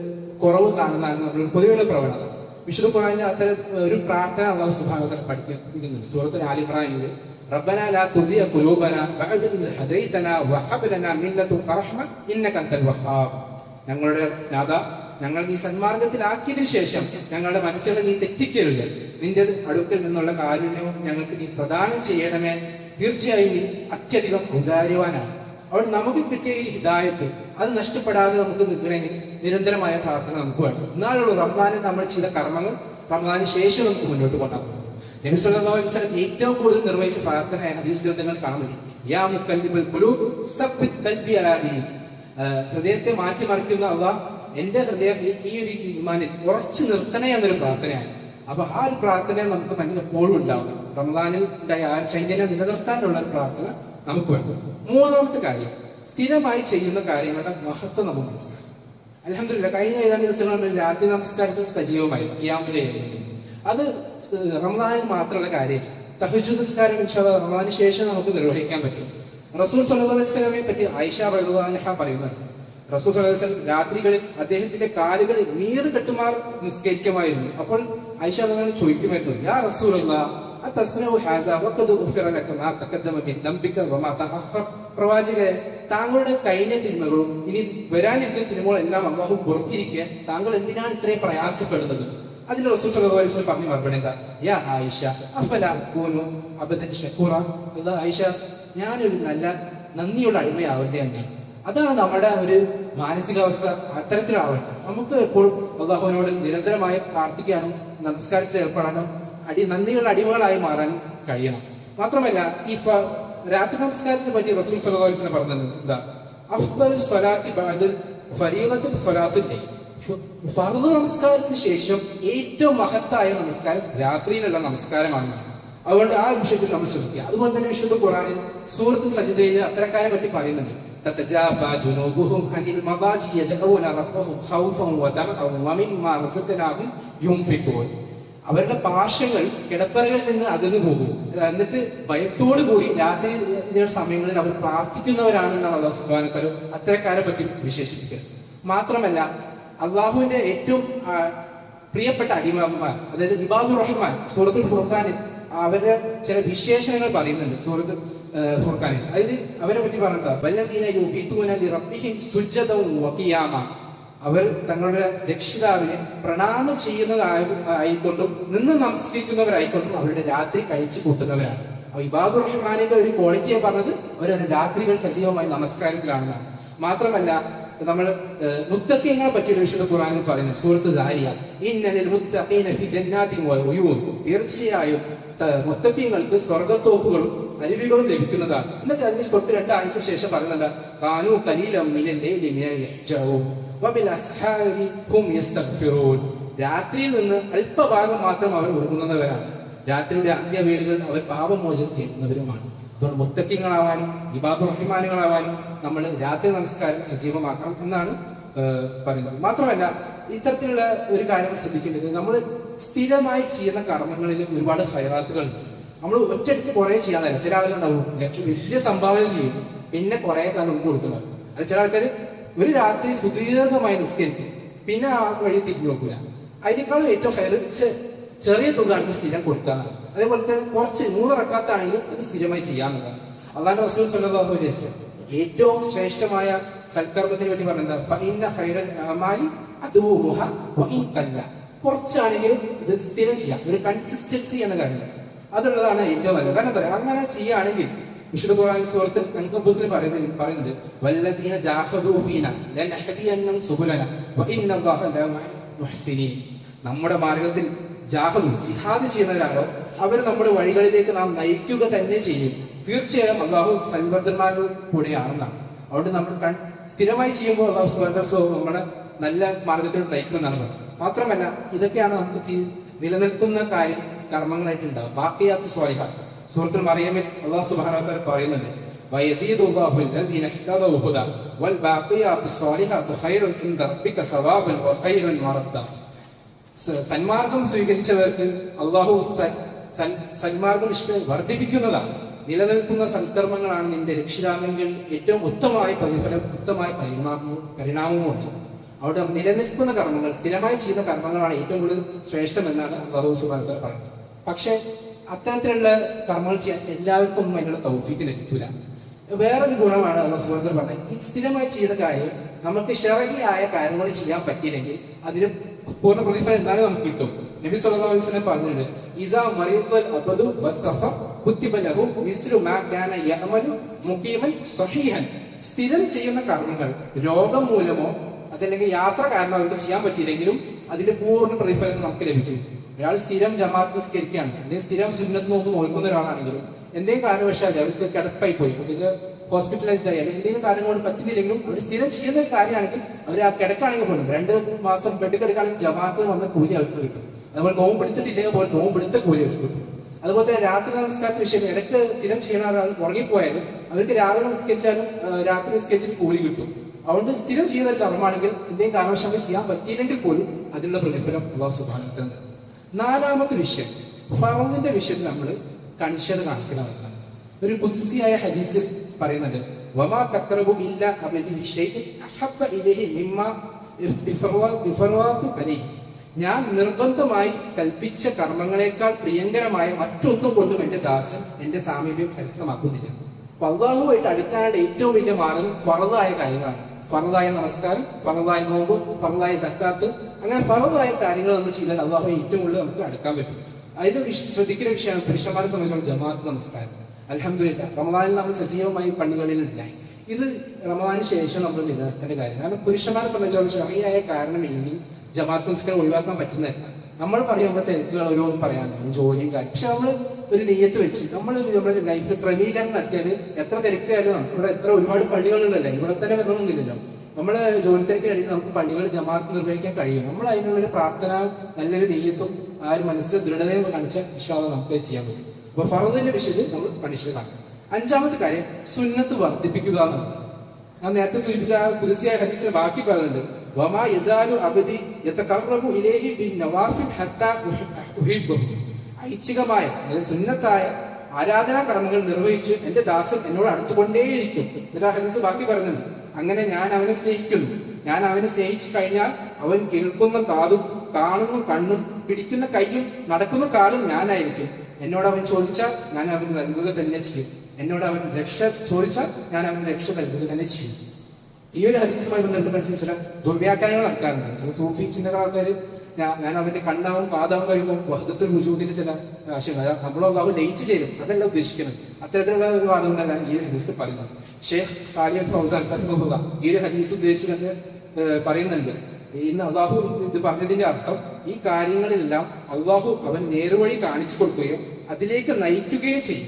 കുറവ് കാണുന്നതാണ് നമ്മൾ പൊതുവെയുള്ള പ്രവണത. വിശുദ്ധ ഖുർആനിൽ അത്തരം ഒരു പ്രാർത്ഥന അല്ലാഹു സുബ്ഹാനഹു വ തആല പഠിപ്പിക്കുന്നുണ്ട്. സൂറത്തുൽ ആലി ഇംറാനിൽ റബ്ബനാ ലാ തുസിഅ ഖുലൂബനാ ബഅദ ഇദ് ഹദൈതനാ വഹബ് ലനാ മിൻ ലദുൻക റഹ്മ ഇന്നക അൻതൽ വഹ്ഹാബ്. ഞങ്ങളുടെ നാഥ, ഞങ്ങൾ നീ സന്മാർഗത്തിലാക്കിയതിനു ശേഷം ഞങ്ങളുടെ മനസ്സുകൾ നീ തെറ്റിക്കരുത്. നിന്റെ അടുക്കൽ നിന്നുള്ള കാരുണ്യവും ഞങ്ങൾക്ക് നീ പ്രദാനം ചെയ്യണമേ. തീർച്ചയായും നീ അത്യധികം ഉദാര്യവാനാണ്. അവിടെ നമുക്ക് കിട്ടിയ ഈ ഹിദായത്ത് അത് നഷ്ടപ്പെടാതെ നമുക്ക് നിൽക്കണമെങ്കിൽ നിരന്തരമായ പ്രാർത്ഥന നമുക്ക് വേണം. എന്നാലുള്ള റമദാനിൽ നമ്മൾ ചെയ്ത കർമ്മങ്ങൾ റമദാന് ശേഷം നമുക്ക് മുന്നോട്ട് കൊണ്ടുപോകും. നബി സല്ലല്ലാഹു അലൈഹി വസല്ലം ഏറ്റവും കൂടുതൽ നിർവഹിച്ച പ്രാർത്ഥന ഹദീസ് ഗ്രന്ഥങ്ങൾ കാണുന്നു. യാ മുഖല്ലിബൽ ഖുലൂബ് സബ്ബിത് ഖൽബി അലാ ദീനിക്. ഹൃദയത്തെ മാറ്റിമറിക്കുന്ന അല്ലാഹ് എന്റെ ഹൃദയം ഈ ഒരു ഈമാനിൽ ഉറച്ചു നിർത്തണേ എന്നൊരു പ്രാർത്ഥനയാണ്. അപ്പൊ ആ ഒരു പ്രാർത്ഥന നമുക്ക് മനസ്സിൽ എപ്പോഴും ഉണ്ടാവും. റമദാനിൽ ഉണ്ടായ ആ ചൈതന്യം നിലനിർത്താനുള്ള ഒരു പ്രാർത്ഥന നമുക്ക് വേണം. 3-ാമത്തെ കാര്യം, സ്ഥിരമായി ചെയ്യുന്ന കാര്യങ്ങളുടെ മഹത്വം നമുക്ക് മനസ്സിലാക്കും. അൽഹംദുലില്ലാഹ് കഴിഞ്ഞ ഏതാനും ദിവസങ്ങളിൽ രാത്രി നമസ്കാരത്തിൽ സജീവമായി ഖിയാമുൽ ലൈൽ. അത് റമദാനിൽ മാത്രമുള്ള കാര്യമില്ല. തഹജ്ജുദ് നിസ്കാരം ഇൻഷാല്ലാഹ് റമദാനിന് ശേഷം നമുക്ക് നിർവഹിക്കാൻ പറ്റും. റസൂൽ സ്വല്ലല്ലാഹു അലൈഹി വസല്ലമയെ പറ്റി ആയിഷ റളിയല്ലാഹു അൻഹ പറയുന്നുണ്ട്, റസൂൽ സ്വല്ലല്ലാഹു അലൈഹി വസല്ലം രാത്രികളിൽ അദ്ദേഹത്തിന്റെ കാലുകളിൽ നീർ കെട്ടുമാർ നിസ്കരിക്കുമായിരുന്നു. അപ്പോൾ ആയിഷ റളിയല്ലാഹു അൻഹ ചോദിക്കുമായിരുന്നു, യാ റസൂലല്ലാഹ് അതസ്നഉ ഹാസ വഖദ് ഗുഫിറ ലക മാ തഖദ്ദമ മിൻ ദംബിക വമാ തഅഖർ. പ്രവാചകരെ, താങ്കളുടെ കഴിഞ്ഞ തിന്മകളും ഇനി വരാനിരിക്കുന്ന തിന്മകളും എല്ലാം അല്ലാഹു പുറത്തിരിക്കെ താങ്കൾ എന്തിനാണ് ഇത്രയും പ്രയാസപ്പെടുന്നത്? അതിന് റസൂൽ സ്വല്ലല്ലാഹു അലൈഹി വസല്ലം പറഞ്ഞു മറുപടി എന്താ? യാ ആയിഷ അഫലാ അകൂനു അബദൻ ശകൂറ. ആയിഷ, ഞാനൊരു നല്ല നന്ദിയുള്ള അടിമയാവട്ടെ എന്നാണ്. അതാണ് നമ്മുടെ ഒരു മാനസികാവസ്ഥ. അത്തരത്തിലാവട്ടെ. നമുക്ക് എപ്പോഴും അല്ലാഹുവിനോട് നിരന്തരമായി പ്രാർത്ഥിക്കാനും നമസ്കാരത്തിൽ ഏർപ്പെടാനും നന്ദിയുള്ള അടിമകളായി മാറാനും കഴിയണം. മാത്രമല്ല ഈ രാത്രി നമസ്കാരത്തിനെ പറ്റി റസൂൽ സ്വല്ലല്ലാഹു അലൈഹി വസല്ലം പറഞ്ഞത് എന്താ? അഫ്ദലു സ്വലാത്തി ബഅദൽ ഫരീളത്തുൽ സ്വലാത്തുൽ ഫർദ് നമസ്കാരത്തിന് ശേഷം ഏറ്റവും മഹത്തായ നമസ്കാരം രാത്രിയിലുള്ള നമസ്കാരമാണ്. അതുകൊണ്ട് ആ വിഷയത്തിൽ നമ്മൾ ശ്രദ്ധിക്കുക. അതുപോലെ തന്നെ വിശുദ്ധ ഖുർആനിൽ സൂറത്ത് സജ്ദയിൽ അത്തരക്കാരെ പറ്റി പറയുന്നുണ്ട്. തതജാഫാ ജുനൂബുഹും അനിൽ മദാജി യദഊന റബ്ബഹും ഖൗഫൻ വതമഅൻ വമിമ്മാ റസഖ്നാഹും യുൻഫിഖൂൻ. അവരുടെ പാർശ്വങ്ങൾ കിടപ്പറകളിൽ നിന്ന് അകന്നു പോകും. എന്നിട്ട് ഭയത്തോടു കൂടി രാത്രി സമയങ്ങളിൽ അവർ പ്രാർത്ഥിക്കുന്നവരാണെന്നാണ് അല്ലാഹു സുബ്ഹാനഹു വ തആല അത്തരക്കാരെ പറ്റി വിശേഷിപ്പിക്കുന്നത്. മാത്രമല്ല അള്ളാഹുവിന്റെ ഏറ്റവും പ്രിയപ്പെട്ട അടിമമാർ, അതായത് ഇബാദുർ റഹ്മാൻ, സൂറത്തുൽ ഫുർഖാനിൽ അവരുടെ ചില വിശേഷണങ്ങൾ പറയുന്നുണ്ട്. സൂറത്തുൽ ഫുർഖാനിൽ അതിൽ അവരെ പറ്റി പറഞ്ഞത് വല്ലസീന യുബീതൂന ലിറബ്ബിഹിം സുജ്ജദൻ വഖിയാമ. അവർ തങ്ങളുടെ രക്ഷിതാവിനെ പ്രണാമം ചെയ്യുന്നതായിക്കൊണ്ടും നിന്ന് നമസ്കരിക്കുന്നവരായിക്കൊണ്ടും അവരുടെ രാത്രി കഴിച്ചു കൂട്ടുന്നവരാണ്. അപ്പൊ ഇബാദുർ റഹ്മാനിന്റെ ഒരു ക്വാളിറ്റിയെ പറഞ്ഞത് അവരുടെ രാത്രികൾ സജീവമായി നമസ്കാരത്തിലാണെന്നാണ്. മാത്രമല്ല നമ്മൾ മുത്തഖീങ്ങളെ പറ്റിയുള്ള വിശുദ്ധ ഖുർആനിൽ പറയുന്നു. സൂറത്ത് ദാരിയാത്ത് ഇന്നലിൽ മുത്തഖീന ഫി ജന്നാത്തിൻ വ ഉയൂൻ. തീർച്ചയായും മുത്തഖീങ്ങൾക്ക് സ്വർഗ്ഗത്തോപ്പുകളും അരുവികളും ലഭിക്കുന്നതാണ്. എന്നിട്ട് അതിന് തൊട്ട് 2 ആഴ്ച ശേഷം പറയുന്നുണ്ട് കാനൂ ഖലീലൻ മിനൽ ലൈലി മാ യഹ്ജഊൻ വബിൽ അസ്ഹാരി ഹും യസ്തഗ്ഫിറൂൻ. രാത്രിയിൽ നിന്ന് അല്പഭാഗം മാത്രം അവർ ഉറങ്ങുന്നവരാണ്. രാത്രിയുടെ അന്ത്യവേളകൾ അവർ പാപമോചനം ചെയ്യുന്നവരുമാണ്. അതുകൊണ്ട് മുത്തഖീങ്ങളാവാനും ഇബാദുർ റഹ്മാനുകളാവാനും നമ്മൾ രാത്രി നമസ്കാരം സജീവമാക്കണം എന്നാണ് പറയുന്നത്. മാത്രമല്ല ഇത്തരത്തിലുള്ള ഒരു കാര്യം ശ്രദ്ധിക്കേണ്ടത്, നമ്മൾ സ്ഥിരമായി ചെയ്യുന്ന കർമ്മങ്ങളിൽ ഒരുപാട് ഹൈറാത്തുകളുണ്ട്. നമ്മൾ ഒറ്റയ്ക്ക് കുറെ ചെയ്യാൻ ചില ആളുകളുണ്ടാവും വലിയ സംഭാവന ചെയ്യും, പിന്നെ കുറെ കാലം നമുക്ക് കൊടുക്കണം. അത് ചില ആൾക്കാർ ഒരു രാത്രി സുദീർഘമായി നിസ്കരിക്കും, പിന്നെ ആ വഴി തിരിഞ്ഞു നോക്കില്ല. അതിനേക്കാളും ഏറ്റവും ഹൈർ ചെറിയ തുക ആണ് സ്ഥിരം കൊടുക്കാനാണ്. അതേപോലത്തെ കുറച്ച് 100 റക്അത്താണെങ്കിലും അത് സ്ഥിരമായി ചെയ്യാവുന്നതാണ്. അല്ലാഹു റസൂൽ സ്വല്ലല്ലാഹു അലൈഹി വസല്ലം ഏറ്റവും ശ്രേഷ്ഠമായ സൽക്കർമ്മത്തിന് വേണ്ടി പറഞ്ഞത് ഫഇന്ന ഖൈറൽ അമാലി അദ്വമുഹ വഇൻ ഖല്ല. കുറച്ചാണെങ്കിലും ഇത് സ്ഥിരം ചെയ്യാം, ഒരു കൺസിസ്റ്റൻസി എന്ന കാര്യം അതുള്ളതാണ് ഏറ്റവും നല്ലത്. കാരണം എന്താ പറയുക, അങ്ങനെ ചെയ്യുകയാണെങ്കിൽ വിശുദ്ധ ഖുർആൻ സൂറത്ത് അൻകബൂത്തിൽ പറയുന്നത് വല്ലദീന ജാഹദൂ ഫീനാ ലനഹദിയന്നഹും സുബുലന വഇന്നല്ലാഹ ലമഅൽ മുഹ്സിനീൻ. നമ്മുടെ മാർഗത്തിൽ ജിഹാദ് ചെയ്യുന്നവരാണോ അവർ നമ്മുടെ വഴികളിലേക്ക് നാം നയിക്കുക തന്നെ ചെയ്യും. തീർച്ചയായും അള്ളാഹു സൽവർദ്ധന്മാരുടെ കൂടെയാണെന്നാണ്. അതുകൊണ്ട് നമ്മൾ സ്ഥിരമായി ചെയ്യുമ്പോൾ അള്ളാഹു സുബ്ഹാനഹു നമ്മളെ നല്ല മാർഗത്തിലൂടെ നയിക്കുമെന്നാണ് പറയുന്നത്. മാത്രമല്ല ഇതൊക്കെയാണ് നമുക്ക് നിലനിൽക്കുന്ന കർമ്മങ്ങളായിട്ട് ഉണ്ടാവും. ബാഖിയാത്തു സ്വാലിഹാത്ത് സൂറത്തുൽ മറിയമിൽ അള്ളാഹു സുബ്ഹാനഹു വ തആല പറയുന്നുണ്ട് വയസീദുല്ലാഹു അല്ലദീന ഇഹ്തദൗ ഹുദാ വൽ ബാഖിയാത്തു സ്വാലിഹാത്തു ഖൈറുൻ ഇൻദ റബ്ബിക സവാബൻ വ ഖൈറുൻ മറദ്ദ. സന്മാർഗം സ്വീകരിച്ചവർക്ക് അള്ളാഹു സന്മാർഗം വർദ്ധിപ്പിക്കുന്നതാണ്. നിലനിൽക്കുന്ന സൽക്കർമ്മങ്ങളാണ് നിന്റെ രക്ഷിതാമെങ്കിൽ ഏറ്റവും ഉത്തമമായ പ്രതിഫലം, ഉത്തമമായ പരിണാമവുമുണ്ട്. അവിടെ നിലനിൽക്കുന്ന കർമ്മങ്ങൾ, സ്ഥിരമായി ചെയ്യുന്ന കർമ്മങ്ങളാണ് ഏറ്റവും കൂടുതൽ ശ്രേഷ്ഠമെന്നാണ് അല്ലാഹു സുബ്ഹാനഹു വ തആല പറയുന്നത്. പക്ഷെ അത്തരത്തിലുള്ള കർമ്മങ്ങൾ ചെയ്യാൻ എല്ലാവർക്കും അതിനുള്ള തൗഫീക്ക് ലഭിക്കില്ല. വേറൊരു ഗുണമാണ് അല്ലാഹു സുബ്ഹാനഹു വ തആല പറഞ്ഞത്, ഈ സ്ഥിരമായി ചെയ്ത കാര്യം നമുക്ക് ശർഈയായ കാര്യങ്ങൾ ചെയ്യാൻ പറ്റിയില്ലെങ്കിൽ അതിന് പൂർണ്ണ പ്രതിഫലം എന്തായാലും നമുക്ക് കിട്ടും. നബി സല്ലല്ലാഹു അലൈഹി വസല്ലം പറഞ്ഞിട്ടുണ്ട് ഇസാ മരീദൽ അബ്ദു വസഫ കുതിബ ലഹു മിസ്ലു മാ കാന യഅമലു മുഖീമൻ സഹീഹൻ. സ്ഥിരം ചെയ്യുന്ന കർമ്മങ്ങൾ രോഗം മൂലമോ അതല്ലെങ്കിൽ യാത്ര കാരണം അവർക്ക് ചെയ്യാൻ പറ്റിയില്ലെങ്കിലും അതിന്റെ പൂർണ്ണ പ്രതിഫലം നമുക്ക് ലഭിക്കും. ഒരാൾ സ്ഥിരം ജമാഅത്ത് നിസ്കരിക്കുകയാണ്, അല്ലെങ്കിൽ സ്ഥിരം സുന്നത്ത് നോമ്പ് നോക്കുന്ന ഒരാളാണെങ്കിലും എന്തെങ്കിലും കാരണവശാൽ അവർക്ക് കിടപ്പായി പോയി, അല്ലെങ്കിൽ ഹോസ്പിറ്റലൈസ്ഡ് ആയി, അല്ലെങ്കിൽ എന്തെങ്കിലും കാര്യം കൊണ്ട് പറ്റുന്നില്ലെങ്കിലും അവർ സ്ഥിരം ചെയ്യുന്ന ഒരു കാര്യമാണെങ്കിൽ അവർ ആ കിടക്കാണെങ്കിൽ പോലും 2 മാസം ബെഡ് കിടക്കുകയാണെങ്കിൽ ജമാഅത്തിൽ വന്ന കൂലി അവർക്ക് കിട്ടും. അതുപോലെ നോമ്പ് എടുത്തിട്ടില്ലെങ്കിൽ പോലെ നോമ്പ് എടുത്ത കൂലി അവർക്ക് കിട്ടും. അതുപോലെ രാത്രി നമസ്കാരത്തിന് വിഷയം ഇടയ്ക്ക് സ്ഥിരം ചെയ്യുന്ന ഒരാൾ ഉറങ്ങിപ്പോയാലും അവർക്ക് രാവിലെ നിസ്കരിച്ചാലും രാത്രി നിസ്കരിച്ചിട്ട് കൂലി കിട്ടും. അതുകൊണ്ട് സ്ഥിരം ചെയ്യുന്ന ഒരു കർമ്മമാണെങ്കിൽ എന്തെങ്കിലും കാരണവശാൽ ചെയ്യാൻ പറ്റിയില്ലെങ്കിൽ പോലും അതിനുള്ള പ്രതിഫലം അല്ലാഹു സുബ്ഹാനഹു വ തആല. 4ാമത്തെ വിഷയം ഫർദിന്റെ വിഷയത്തിൽ നമ്മൾ കണിശത കാണിക്കണമെന്നാണ്. ഒരു ഖുദ്സിയായ ഹദീസിൽ പറയുന്നത് വമാ തഖറബു ഇല്ലാ അബദി ഷൈഇൻ അഹബ്ബ ഇലൈഹി മിമ്മാ ഇഫ്റാതു അലൈഹി. ഞാൻ നിർബന്ധമായി കൽപ്പിച്ച കർമ്മങ്ങളെക്കാൾ പ്രിയങ്കരമായ മറ്റൊന്നും കൊണ്ടും എന്റെ ദാസൻ എന്റെ സാമീപ്യം കരസ്ഥമാക്കുന്നില്ല. അപ്പൊ അല്ലാഹുവായിട്ട് അടുക്കാനുള്ള ഏറ്റവും വലിയ മാർഗം ഫർദായ കാര്യങ്ങളാണ്. ഫർദായ നമസ്കാരം, ഫർദായ നോമ്പ്, ഫർദായ സക്കാത്ത്, അങ്ങനെ ഫർദായ കാര്യങ്ങൾ നമ്മൾ ചെയ്താൽ അല്ലാഹു ഏറ്റവും കൂടുതൽ നമുക്ക് അടുക്കാൻ പറ്റും. അതിൽ ശ്രദ്ധിക്കുന്ന വിഷയമാണ് പുരുഷന്മാരെ സംബന്ധിച്ചുള്ള ജമാഅത്ത് നമസ്കാരം. അൽഹംദുലില്ലാഹ് റമദാനിൽ നമ്മൾ സജീവമായി പള്ളികളിലുണ്ടായി. ഇത് റമദാനിന് ശേഷം നമ്മൾ നിലനിർത്തേണ്ട കാര്യം. കാരണം പുരുഷന്മാരെ സംബന്ധിച്ചുള്ള ശരിയായ കാരണമില്ലെങ്കിൽ ജമാഅത്ത് നമസ്കാരം ഒഴിവാക്കാൻ പറ്റുന്നതല്ല. നമ്മൾ പറയും നമ്മുടെ തിരക്കുകൾ ഓരോന്നും പറയാനുണ്ട്, ജോലിയും കാര്യം. പക്ഷെ നമ്മൾ ഒരു നെയ്യത്ത് വെച്ച് നമ്മൾ നമ്മുടെ ലൈഫിൽ ക്രമീകരണം നടത്തിയാൽ എത്ര തിരക്കായാലും ഇവിടെ എത്ര ഒരുപാട് പള്ളികളുണ്ടല്ലോ, ഇവിടെ തന്നെ വരണമെന്നില്ലല്ലോ. നമ്മള് ജോലി തിരക്ക് കഴിയുമ്പോൾ നമുക്ക് പള്ളികൾ ജമാഅത്ത് നിർവഹിക്കാൻ കഴിയും. നമ്മൾ അതിനുള്ളൊരു പ്രാർത്ഥന, നല്ലൊരു നെയ്യത്തും ആ ഒരു മനസ്സിൽ ദൃഢതയും കാണിച്ച വിശ്വാസം നമുക്ക് ചെയ്യാൻ പറ്റും. അപ്പൊ ഫർദിന്റെ വിഷയത്തിൽ നമ്മൾ പഠിച്ചതാണ്. അഞ്ചാമത്തെ കാര്യം സുന്നത്ത് വർദ്ധിപ്പിക്കുക എന്നുള്ളത്. ഞാൻ നേരത്തെ സൂചിപ്പിച്ച ആ കുദസിയായ ഹദീസിന്റെ ബാക്കി പറയുന്നുണ്ട്, വമാ യസാലു അബ്ദി യതഖറബു ഇലൈഹി ബിന്നവാഫിൽ ഹത്താ ഉഹിബ്ബഹു. ഐച്ഛികമായ അതായത് സുന്നത്തായ ആരാധനാ കർമ്മങ്ങൾ നിർവഹിച്ച് എന്റെ ദാസൻ എന്നോട് അടുത്തുകൊണ്ടേയിരിക്കും. എന്നിട്ട് ആ ഹദീസ് ബാക്കി പറയുന്നുണ്ട്, അങ്ങനെ ഞാൻ അവനെ സ്നേഹിക്കുന്നു. ഞാൻ അവനെ സ്നേഹിച്ചു കഴിഞ്ഞാൽ അവൻ കേൾക്കുന്ന കാതും കാണുന്ന കണ്ണും പിടിക്കുന്ന കൈയും നടക്കുന്ന കാലും ഞാനായിരിക്കും. എന്നോട് അവൻ ചോദിച്ചാൽ ഞാൻ അവന് നൽകുക തന്നെ ചെയ്യും. എന്നോട് അവൻ രക്ഷ ചോദിച്ചാൽ ഞാൻ അവന് രക്ഷ നൽകുക തന്നെ ചെയ്യും. ഈ ഒരു ഹദീസുമായി ബന്ധപ്പെട്ട ചില ദുർവ്യാഖ്യാനങ്ങൾ നടക്കാറുണ്ട്. ചില സൂഫി ചിന്തകളാൾക്കാർ ഞാൻ അവന്റെ കണ്ണാവും കാതാവും കഴിയുമ്പോൾ വഹദത്തുൽ വുജൂദിന്റെ ചില ആശയങ്ങൾ നമ്മളോ അവ ലയിച്ച് ചേരും, അതല്ല ഉദ്ദേശിക്കുന്നത്. അത്തരത്തിലുള്ള ഒരു വാദം കൊണ്ടല്ല ഈ ഒരു ഹദീസ് പറയുന്നത്. ഷെയ്ഖ് സാലിഹ് അൽ ഫൗസാൻ റഹിമഹുല്ലാഹ് ഈ ഒരു ഹദീസ് ഉദ്ദേശിച്ചുകൊണ്ട് പറയുന്നുണ്ട്, ഇന്ന് അള്ളാഹു ഇത് പറഞ്ഞതിന്റെ അർത്ഥം ഈ കാര്യങ്ങളിലെല്ലാം അള്ളാഹു അവൻ നേർവഴി കാണിച്ചു കൊടുക്കുകയും അതിലേക്ക് നയിക്കുകയും ചെയ്യും.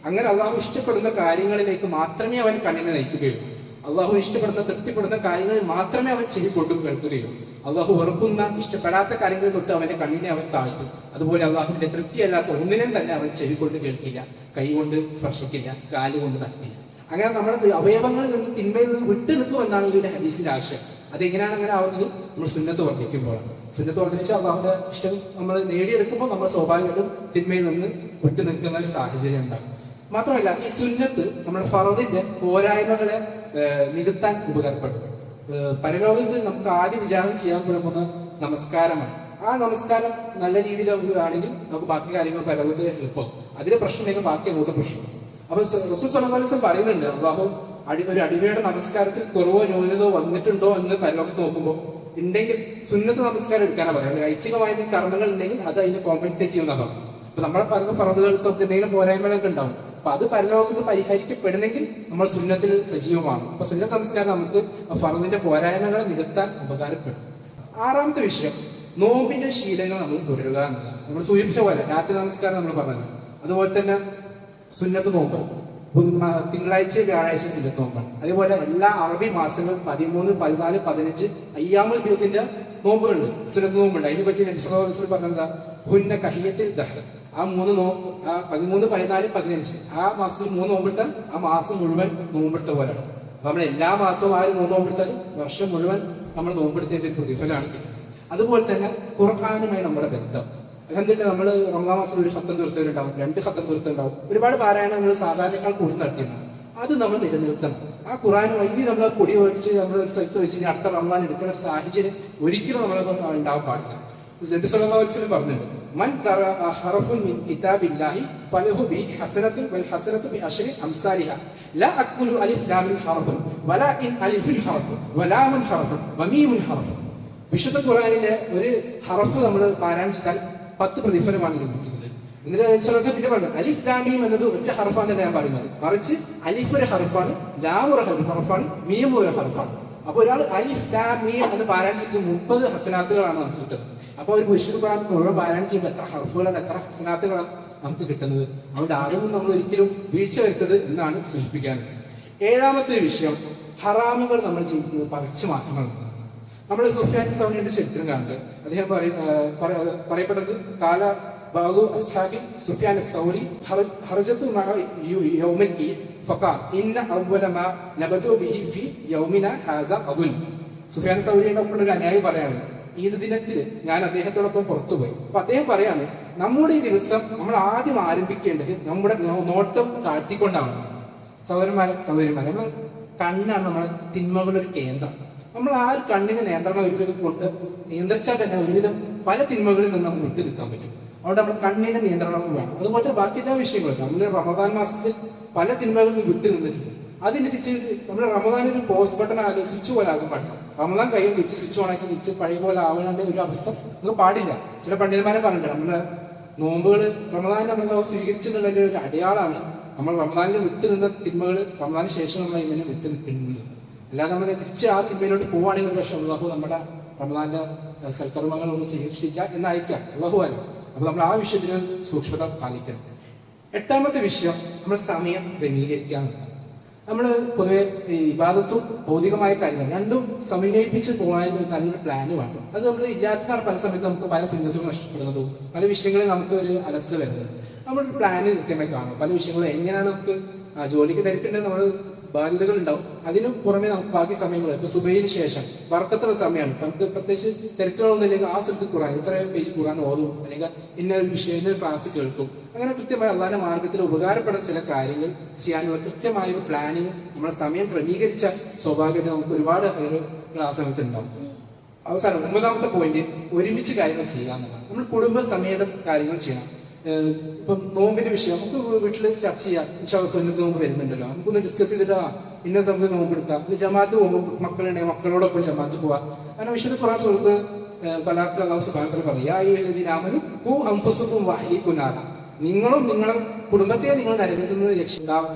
അങ്ങനെ അള്ളാഹു ഇഷ്ടപ്പെടുന്ന കാര്യങ്ങളിലേക്ക് മാത്രമേ അവൻ കണ്ണിനെ നയിക്കുകയുള്ളൂ. അള്ളാഹു ഇഷ്ടപ്പെടുന്ന തൃപ്തിപ്പെടുന്ന കാര്യങ്ങളിൽ മാത്രമേ അവൻ ചെവി കൊണ്ടു കേൾക്കുകയുള്ളൂ. അള്ളാഹു വെറുക്കുന്ന ഇഷ്ടപ്പെടാത്ത കാര്യങ്ങളിൽ തൊട്ട് അവന്റെ കണ്ണിനെ അവൻ താഴ്ത്തും. അതുപോലെ അള്ളാഹുവിന്റെ തൃപ്തിയല്ലാത്ത ഒന്നിനെയും തന്നെ അവൻ ചെവി കൊണ്ട് കേൾക്കില്ല, കൈ കൊണ്ട് സ്പർശിക്കില്ല, കാല് കൊണ്ട് തട്ടില്ല. അങ്ങനെ നമ്മുടെ അവയവങ്ങളിൽ നിന്ന് തിന്മയിൽ നിന്ന് വിട്ടു നിൽക്കുമെന്നാണ് ഈ ഒരു ഹദീസിന്റെ ആശയം. അതെങ്ങനെയാണ് അങ്ങനെ ആവുന്നത്? നമ്മൾ സുന്നത്ത് വർദ്ധിക്കുമ്പോഴാണ്. സുന്നത്ത് വർദ്ധിച്ച് അള്ളാഹുന്റെ ഇഷ്ടം നമ്മൾ നേടിയെടുക്കുമ്പോൾ നമ്മൾ സ്വാഭാവികമായിട്ടും തിന്മയിൽ നിന്ന് വിട്ടു നിൽക്കുന്ന ഒരു സാഹചര്യം ഉണ്ടാകും. മാത്രമല്ല ഈ സുന്നത്ത് നമ്മുടെ ഫർദിന്റെ പോരായ്മകളെ നികത്താൻ ഉപകാരപ്പെടും. പരലോകത്ത് നമുക്ക് ആദ്യം വിചാരണം ചെയ്യാൻ പോകുന്ന നമസ്കാരമാണ്. ആ നമസ്കാരം നല്ല രീതിയിൽ ആണെങ്കിൽ നമുക്ക് ബാക്കി കാര്യങ്ങൾ പരലോകത്ത് എളുപ്പം. അതിലെ പ്രശ്നമില്ലെങ്കിൽ ബാക്കി അങ്ങോട്ട് പ്രശ്നം. അപ്പൊ റസൂൽ സ്വല്ലല്ലാഹു അലൈഹി വസല്ലം പറയുന്നുണ്ട്, അള്ളാഹു ഒരു അടിമയുടെ നമസ്കാരത്തിൽ കുറവോ ന്യൂനതയോ വന്നിട്ടുണ്ടോ എന്ന് പരലോകത്ത് നോക്കുമ്പോൾ ഉണ്ടെങ്കിൽ സുന്നത്ത് നമസ്കാരം എടുക്കാനാണ് പറയാം. ഐച്ഛികമായ കർമ്മങ്ങൾ ഉണ്ടെങ്കിൽ അത് അതിന് കോമ്പൻസേറ്റ് ചെയ്യുന്നതാണ്. അപ്പൊ നമ്മളെ പറഞ്ഞ ഫർദുകൾക്കൊക്കെ എന്തെങ്കിലും പോരായ്മകളൊക്കെ ഉണ്ടാവും. അപ്പൊ അത് പരലോകത്ത് പരിഹരിക്കപ്പെടുന്നെങ്കിൽ നമ്മൾ സുന്നത്തിൽ സജീവമാണ്. അപ്പൊ സുന്നത്ത് നമസ്കാരം നമുക്ക് ഫർദിന്റെ പോരായ്മകളെ നികത്താൻ ഉപകാരപ്പെടും. ആറാമത്തെ വിഷയം നോമ്പിന്റെ ശീലങ്ങൾ നമ്മൾ തുടരുക എന്നതാണ്. നമ്മൾ സൂചിപ്പിച്ച പോലെ രാത്രി നമസ്കാരം നമ്മൾ പറഞ്ഞത്, അതുപോലെ തന്നെ സുന്നത്ത് നോമ്പ് തിങ്കളാഴ്ച വ്യാഴാഴ്ച സുന്നത്ത് നോമ്പാണ്. അതേപോലെ എല്ലാ അറബി മാസങ്ങളും 13, 14, 15 അയ്യാമുൽ ബീദിന്റെ നോമ്പുകളുണ്ട്, സുന്നത്ത് നോമ്പുണ്ട്. അതിനെ പറ്റി നബി സല്ലല്ലാഹു അലൈഹി വസല്ലം പറഞ്ഞതാ, ഹുന്ന കഹിയത്തിൽ ദഹ്ർ. ആ 3 നോമ്പ്, ആ 13, 14, 15 ആ മാസത്തിൽ 3 നോമ്പെടുത്താൽ ആ മാസം മുഴുവൻ നോമ്പെടുത്ത പോലെയാണ്. അപ്പൊ നമ്മൾ എല്ലാ മാസവും ആ 3 നോമ്പെടുത്താലും വർഷം മുഴുവൻ നമ്മൾ നോമ്പെടുത്തതിന്റെ പ്രതിഫലമാണ് കിട്ടുന്നത്. അതുപോലെ തന്നെ ഖുർആനുമായി നമ്മുടെ ബന്ധം. അൽഹംദുലില്ലാഹ് നമ്മൾ റമദാൻ മാസം ഒരു ഖത്തം തീർത്തവരുണ്ടാവും, 2 ഖത്തം തീർത്തുണ്ടാവും, ഒരുപാട് പാരായണം നമ്മൾ സാധാരണക്കാൾ കൂടുതൽ നടത്തിയിട്ടുണ്ടാവും. അത് നമ്മൾ നിലനിർത്തണം. ആ ഖുർആൻ വൈകി നമ്മൾ പൊടി ഒഴിച്ച് നമ്മൾ ഒരു സ്ഥലത്ത് വെച്ച് അടുത്ത റമദാൻ എടുക്കുന്ന ഒരു സാഹചര്യം ഒരിക്കലും നമ്മളെ ഉണ്ടാവാൻ പാടില്ല. നബി സല്ലല്ലാഹു അലൈഹി വസല്ലം പറഞ്ഞിട്ടുണ്ട്, മൻ ഖറഅ ഹറഫൻ മിൻ കിതാബില്ലാഹി ഫലഹു ബി ഹസനത്തുൻ വൽ ഹസനത്തു ബി അശ്രി അംസാലിഹാ ലാ അഖുലു അലിഫ് ലാം ഹറഫൻ വലാകിൻ അലിഫുൽ ഹറഫ് വലാമുൻ ഹറഫൻ വമീമുൻ ഹറഫ്. വിശുദ്ധ ഖുർആനിലെ ഒരു ഹറഫ് നമ്മൾ പാരായണം ചെയ്താൽ 10 പ്രതിഫലമാണ് ലഭിക്കുന്നത്. എന്നിട്ട് പിന്നെ പറഞ്ഞു അലിഫ് ലാം മീം എന്നത് ഒറ്റ ഹർഫാണ് ഞാൻ പറയുന്നത്, മറിച്ച് അലിഫ് ഒരു ഹർഫാണ്, ലാം ഒരു ഹർഫാണ്, മീം ഒരു ഹർഫാണ്. അപ്പൊ ഒരാൾ അലിഫ് ലാം മീം എന്ന് പാരായണം ചെയ്യുമ്പോൾ 30 ഹസനാത്തുകളാണ് നമുക്ക് കിട്ടുന്നത്. അപ്പൊ ഒരു വിശുദ്ധ ഖുർആൻ മുഴുവൻ പാരായണം ചെയ്യുമ്പോൾ എത്ര ഹർഫുകളാണ്, എത്ര ഹസനാത്തുകളാണ് നമുക്ക് കിട്ടുന്നത്. അതുകൊണ്ട് അറിവും നമ്മൾ ഒരിക്കലും വീഴ്ച വരുത്തത് എന്നാണ് സൂചിപ്പിക്കാറുള്ളത്. ഏഴാമത്തെ വിഷയം ഹറാമുകൾ നമ്മൾ ചെയ്യുന്നത് പറിച്ചു മാറ്റണം. നമ്മൾ സുഫിയാൻ സൗരിയുടെ ചരിത്രം കാണുന്നത് അദ്ദേഹം പറയപ്പെടുന്നത്, കാല ബാഗു അസ്ഹാബി സുഫിയാൻ സൗരി ഹർജത്തു യൗമൽ ഈദ് ഫഖാൽ ഇന്ന അവ്വല മാ നബദു ബിഹി ഫി യൗമിന ഹാസ അദുൽ. സുഫിയാൻ സൗരിയോടൊപ്പം ഒരു അനുയായി പറയാണ്, ഈദ് ദിനത്തിൽ ഞാൻ അദ്ദേഹത്തോടൊപ്പം പുറത്തുപോയി. അപ്പൊ അദ്ദേഹം പറയാണ്, നമ്മുടെ ഈ ദിവസം നമ്മൾ ആദ്യം ആരംഭിക്കേണ്ടത് നമ്മുടെ നോട്ടം താഴ്ത്തിക്കൊണ്ടാണ്. സഹോദരന്മാരെ നമ്മൾ കണ്ണാണ് നമ്മുടെ തിന്മകളുടെ ഒരു കേന്ദ്രം. നമ്മൾ ആ ഒരു കണ്ണിന് നിയന്ത്രണം ഒരുവിധം കൊണ്ട് നിയന്ത്രിച്ചാൽ തന്നെ ഒരുവിധം പല തിന്മകളിൽ നിന്ന് നമുക്ക് വിട്ടു നിൽക്കാൻ പറ്റും. അതുകൊണ്ട് നമ്മൾ കണ്ണിന് നിയന്ത്രണം വേണം. അതുപോലെ ബാക്കി എല്ലാ വിഷയങ്ങളും നമ്മൾ റമദാൻ മാസത്തിൽ പല തിന്മകളിൽ വിട്ടു നിന്നിട്ടുണ്ട്. അതിന് തിരിച്ച് നമ്മൾ റമദാൻ ഒരു പോസ്റ്റ് ബട്ടൺ ആകും, സ്വിച്ച് പോലെ ആകും പാടില്ല. റമദാൻ കഴിയും തിരിച്ച് സ്വിച്ച് ഓണാക്കി തിരിച്ച് പഴയ പോലെ ആവേണ്ട ഒരു അവസ്ഥ നമുക്ക് പാടില്ല. ചില പണ്ഡിതന്മാരെ പറഞ്ഞിട്ടുണ്ട്, നമ്മള് നോമ്പുകൾ റമദാൻ നമ്മൾ സ്വീകരിച്ചെന്നുള്ള ഒരു അടയാളമാണ്. നമ്മൾ റമദാനിൽ വിട്ടു നിന്ന തിന്മകൾ റമദാന് ശേഷം നമ്മൾ ഇങ്ങനെ വിട്ടു നിൽക്കുന്നത്. അല്ലാതെ നമ്മൾ തിരിച്ച് ആ തിന്മയിലോട്ട് പോവുകയാണെങ്കിൽ പക്ഷേ അല്ലാഹു നമ്മുടെ റമദാന്റെ സൽക്കർമ്മങ്ങളൊന്നും സ്വീകരിച്ചിട്ടില്ല എന്നായിരിക്കാം, അല്ലാഹു. അപ്പൊ നമ്മൾ ആ വിഷയത്തിന് സൂക്ഷ്മത പാലിക്കണം. 8ാമത്തെ വിഷയം നമ്മൾ സമയം ക്രമീകരിക്കുക. നമ്മൾ പൊതുവെ ഈ ഇബാദത്തും ഭൗതികമായ കാര്യങ്ങൾ രണ്ടും സമന്വയിപ്പിച്ച് പോകാൻ ഒരു നല്ലൊരു പ്ലാന് വേണം. അത് നമ്മൾ ഇല്ലാത്തതാണ് പല സമയത്ത് നമുക്ക് പല സുന്നത്തുകളും നഷ്ടപ്പെടുന്നതും പല വിഷയങ്ങളിൽ നമുക്ക് ഒരു അലസത വരുന്നത്. നമ്മൾ പ്ലാന് കൃത്യമായി കാണും. പല വിഷയങ്ങളും എങ്ങനെയാണ് നമുക്ക് ജോലിക്ക് തിരക്കുണ്ടെങ്കിൽ നമ്മൾ ബാധ്യതകൾ ഉണ്ടാവും. അതിന് പുറമെ നമുക്ക് ബാക്കി സമയങ്ങൾ ഇപ്പൊ സുബൈന് ശേഷം വർക്കത്തുള്ള സമയമാണ്. നമുക്ക് പ്രത്യേകിച്ച് തിരക്കുകളൊന്നും ഇല്ലെങ്കിൽ ആ സ്ഥലത്ത് ഖുർആൻ ഇത്ര പേജ് ഖുർആൻ ഓതും, അല്ലെങ്കിൽ ഇന്നൊരു വിഷയം ഇന്നൊരു ക്ലാസ് കേൾക്കും. അങ്ങനെ കൃത്യമായി അള്ളാന്റെ മാർഗത്തിൽ ഉപകാരപ്പെടുന്ന ചില കാര്യങ്ങൾ ചെയ്യാനുള്ള കൃത്യമായ ഒരു പ്ലാനിങ് നമ്മുടെ സമയം ക്രമീകരിച്ച സ്വാഭാവികമായിട്ട് നമുക്ക് ഒരുപാട് ആ സമയത്ത് ഉണ്ടാവും. അവസാനം 9ാമത്തെ പോയിന്റ് ഒരുമിച്ച് കാര്യങ്ങൾ ചെയ്യുക എന്നുള്ളതാണ്. നമ്മൾ കുടുംബസമേതം കാര്യങ്ങൾ ചെയ്യണം. ഇപ്പം നോമ്പിന്റെ വിഷയം നമുക്ക് വീട്ടിൽ ചർച്ച ചെയ്യാം. സുന്നത്ത് നോമ്പ് വരുന്നുണ്ടല്ലോ, നമുക്കൊന്ന് ഡിസ്കസ് ചെയ്തിട്ട് ഇന്ന സമയത്ത് നോമ്പ് എടുക്കാം. പിന്നെ ജമാഅത്ത് പോകുമ്പോൾ മക്കളുണ്ടെങ്കിൽ മക്കളോടൊപ്പം ജമാഅത്ത് പോവാം. കാരണം വിഷയത്തിൽ കുറെ സുഹൃത്ത് തലാഖ് അല്ലാഹു സുബ്ഹാനഹു വ തആല പറയാ, നിങ്ങളും നിങ്ങളുടെ കുടുംബത്തെ നിങ്ങൾ നരകത്തിൽ നിന്ന്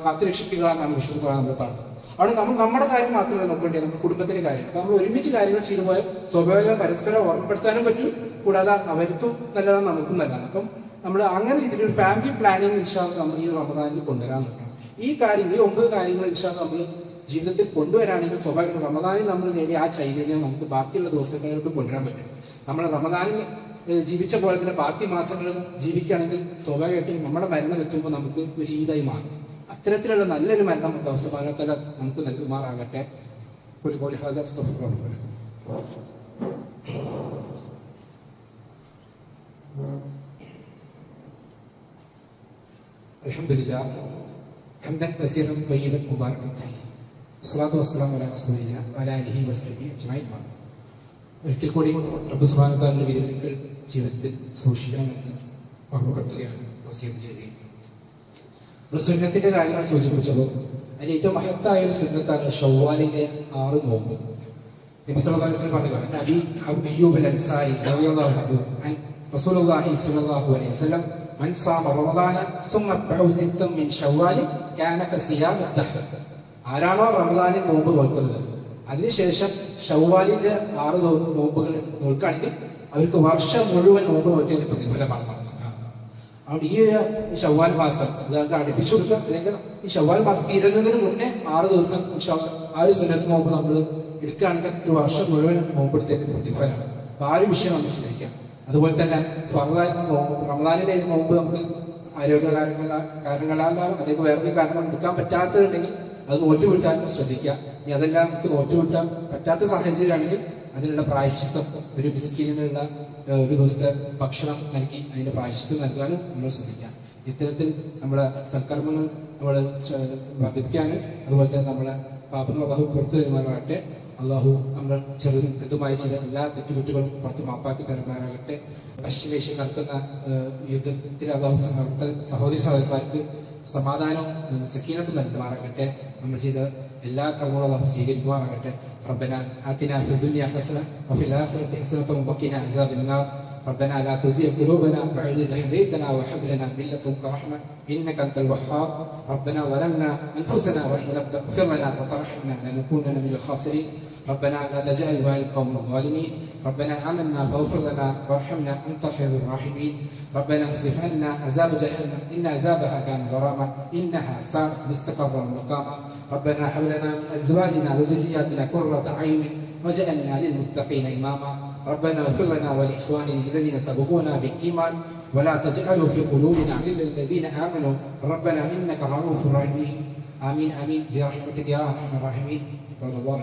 കാത്തു രക്ഷിക്കുക എന്നാണ് വിഷയത്തിൽ നമ്മൾ പറഞ്ഞത്. അവിടെ നമ്മൾ നമ്മുടെ കാര്യം മാത്രമല്ല നോക്കേണ്ടത്, നമ്മുടെ കുടുംബത്തിന്റെ കാര്യം. അപ്പൊ നമ്മൾ ഒരുമിച്ച് കാര്യങ്ങൾ ചെയ്യുമ്പോൾ സ്വാഭാവികം പരസ്പരം ഓർമ്മപ്പെടുത്താനും പറ്റും, കൂടാതെ അവർക്കും നല്ലതാണ് നമുക്കും നല്ലതാണ്. അപ്പം നമ്മൾ അങ്ങനെ രീതിയിൽ ഫാമിലി പ്ലാനിങ് ഇൻഷാല്ലാഹ് നമ്മൾ ഈ റമദാനിൽ കൊണ്ടുവരാൻ നോക്കണം. ഈ കാര്യങ്ങൾ ഈ 9 കാര്യങ്ങൾ ഇൻഷാല്ലാഹ് നമ്മൾ ജീവിതത്തിൽ കൊണ്ടുവരാണെങ്കിൽ സ്വാഭാവികമായിട്ടും റമദാനിൽ നമ്മൾ നേടിയ ആ ചൈതന്യം നമുക്ക് ബാക്കിയുള്ള ദിവസങ്ങളിലോട്ട് കൊണ്ടുവരാൻ പറ്റും. നമ്മൾ റമദാനിൽ ജീവിച്ച പോലെ തന്നെ ബാക്കി മാസങ്ങളിൽ ജീവിക്കുകയാണെങ്കിൽ സ്വാഭാവികമായിട്ടും നമ്മുടെ മരണം എത്തുമ്പോൾ നമുക്ക് ഒരു ഈദായി മാറും. അത്തരത്തിലുള്ള നല്ലൊരു മരണം ദിവസമാനത്തല നമുക്ക് നൽകുമാറാകട്ടെ. ഒരു കോടി അൽഹംദുലില്ലാ ഹംദൻ കസീറൻ തയ്യിബൻ മുബാറകൻ ഫീഹി സ്വലാത്തു വസ്സലാമു അലാ റസൂലില്ലാ വഅലാ ആലിഹി വസഹ്ബിഹി അജ്മഈൻ. ഒരിക്കൽ കൂടി റബ്ബ് സുബ്ഹാനഹു വ തആലയുടെ വിധികൾ ജീവിതത്തിൽ സൂക്ഷിക്കണമെന്ന് ഓർമ്മപ്പെടുത്തുകയാണ്, വസിയത്ത് ചെയ്യുകയാണ്. സുന്നത്തിന്റെ കാര്യങ്ങൾ സൂചിപ്പിച്ചപ്പോൾ അതിൽ ഏറ്റവും മഹത്തായ ഒരു സുന്നത്താണ് ഷവ്വാലിന്റെ 6 നോമ്പ്. നബി സല്ലല്ലാഹു അലൈഹി വസല്ലം പറഞ്ഞു, നബി അയ്യൂബ് അൽ അൻസാരി റളിയല്ലാഹു അൻഹു റസൂലുള്ളാഹി സ്വല്ലല്ലാഹു അലൈഹി വസല്ലം മൻ സാമ റമദാന സുമ്മ തഅഉ സിത്തൻ മിൻ ശവ്വാൽ കാന കസിയാം അദ്ദഹർ. ആരാണോ റമദാനിൽ നോമ്പ് നോക്കുന്നത് അതിനുശേഷം ഷവ്വാലിന്റെ 6 നോമ്പുകൾ നോക്കുകയാണെങ്കിൽ അവർക്ക് വർഷം മുഴുവൻ നോമ്പ് നോക്കിയതിന് പ്രതിഫലമാണ്. അവിടെ ഈ ഒരു ഷവ്വാൽ മാസം അതായത് അടുപ്പിച്ചു കൊടുക്കുക, അല്ലെങ്കിൽ ഈ ഷവ്വാൽ മാസം തീരുന്നതിന് മുന്നേ 6 ദിവസം ആ ഒരു സുന്നത്ത് നോമ്പ് നമ്മൾ എടുക്കുകയാണെങ്കിൽ ഒരു വർഷം മുഴുവൻ നോമ്പെടുത്തതിന് പ്രതിഫലമാണ്. അപ്പൊ ആ ഒരു വിഷയം നമ്മൾ ശ്രദ്ധിക്കാം. അതുപോലെ തന്നെ റമദാനിലെ നോമ്പ് നമുക്ക് ആരോഗ്യ കാരണങ്ങളാലോ അല്ലെങ്കിൽ വേറെ കാരണം എടുക്കാൻ പറ്റാത്തതുണ്ടെങ്കിൽ അത് നോറ്റുവിട്ടാനും ശ്രദ്ധിക്കുക. ഇനി അതെല്ലാം നമുക്ക് നോറ്റുവിട്ടാൻ പറ്റാത്ത സാഹചര്യമാണെങ്കിൽ അതിനുള്ള പ്രായശ്ചിത്തം, ഒരു മിസ്കീനിനുള്ള ഒരു ദിവസത്തെ ഭക്ഷണം നൽകി അതിന്റെ പ്രായശ്ചിത്തം നൽകാനും നമ്മൾ ശ്രദ്ധിക്കാം. ഇത്തരത്തിൽ നമ്മുടെ സൽക്കർമ്മങ്ങൾ നമ്മൾ വർദ്ധിപ്പിക്കാനും അതുപോലെ തന്നെ നമ്മളെ പാപങ്ങൾ അള്ളാഹു പുറത്തു തരുമാറാകട്ടെ. അള്ളാഹു നമ്മൾ ചെറുതും വലുതുമായ ചില എല്ലാ തെറ്റുകുറ്റുകളും പുറത്ത് മാപ്പാക്കി തരുമാറാകട്ടെ. പശ്ചിമേഷ്യ നടത്തുന്ന യുദ്ധത്തിൽ അള്ളാഹു സഹോദരി സഹോദരന്മാർക്ക് സമാധാനവും സക്കീനത്തും നൽകുമാറാകട്ടെ. നമ്മൾ ചെയ്ത എല്ലാ കർമ്മങ്ങളും അള്ളാഹു സ്വീകരിക്കുമാറാകട്ടെ. ربنا آتنا في الدنيا حسنة وفي الآخرة حسنة وقنا عذاب النار. ربنا لا تزغ قلوبنا بعد إذ هديتنا وهب لنا من لدنك رحمة إنك أنت الوهاب. ربنا ظلمنا أنفسنا وإن لم تغفر لنا وترحمنا لنكونن من الخاسرين. ربنا لا تجعلنا مع القوم الظالمين. ربنا آمنا فاغفر لنا وارحمنا أنت خير الراحمين. ربنا اصرف عنا عذاب جهنم إن عذابها كان غراما إنها ساءت مستقرا مقاما. ربنا هب لنا من أزواجنا وذرياتنا قرة أعين واجعلنا للمتقين إماما. ربنا اغفر لنا ولإخواننا الذين سبقونا بالإيمان ولا تجعلوا في قلوبنا غلا للذين آمنوا ربنا إنك رؤوف رحيم. آمين آمين برحمتك يا أرحم الراحمين. الله